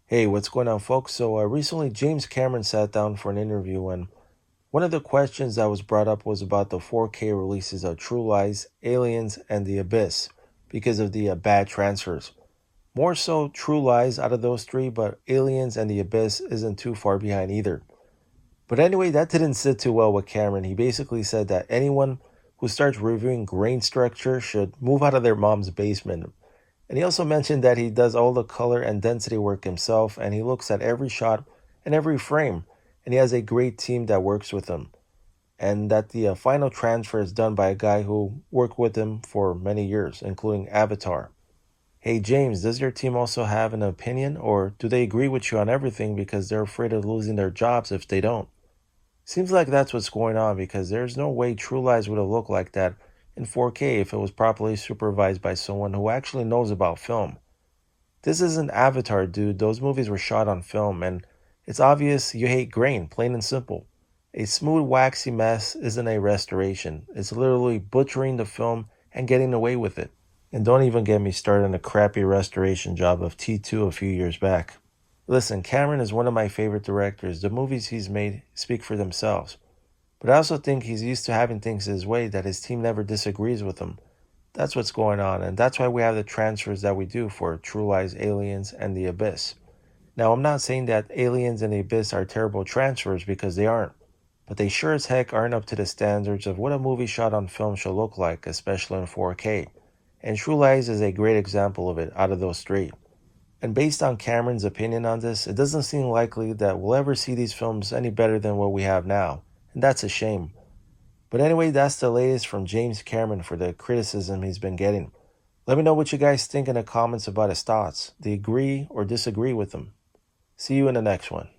Hey, what's going on, folks? So, recently James Cameron sat down for an interview, and one of the questions that was brought up was about the 4K releases of True Lies, Aliens, and The Abyss because of the bad transfers. More so, True Lies out of those three, but Aliens and The Abyss isn't too far behind either. But anyway, that didn't sit too well with Cameron. He basically said that anyone who starts reviewing grain structure should move out of their mom's basement. And he also mentioned that he does all the color and density work himself, and he looks at every shot and every frame, and he has a great team that works with him. And that the final transfer is done by a guy who worked with him for many years, including Avatar. Hey James, does your team also have an opinion, or do they agree with you on everything because they're afraid of losing their jobs if they don't? Seems like that's what's going on because there's no way True Lies would have looked like that in 4K if it was properly supervised by someone who actually knows about film. This isn't Avatar, dude. Those movies were shot on film, and it's obvious you hate grain, plain and simple. A smooth, waxy mess isn't a restoration. It's literally butchering the film and getting away with it. And don't even get me started on the crappy restoration job of T2 a few years back. Listen, Cameron is one of my favorite directors. The movies he's made speak for themselves. But I also think he's used to having things his way that his team never disagrees with him. That's what's going on, and that's why we have the transfers that we do for True Lies, Aliens, and The Abyss. Now, I'm not saying that Aliens and The Abyss are terrible transfers because they aren't, but they sure as heck aren't up to the standards of what a movie shot on film should look like, especially in 4K. And True Lies is a great example of it out of those three. And based on Cameron's opinion on this, it doesn't seem likely that we'll ever see these films any better than what we have now, and that's a shame. But anyway, that's the latest from James Cameron for the criticism he's been getting. Let me know what you guys think in the comments about his thoughts. Do you agree or disagree with him? See you in the next one.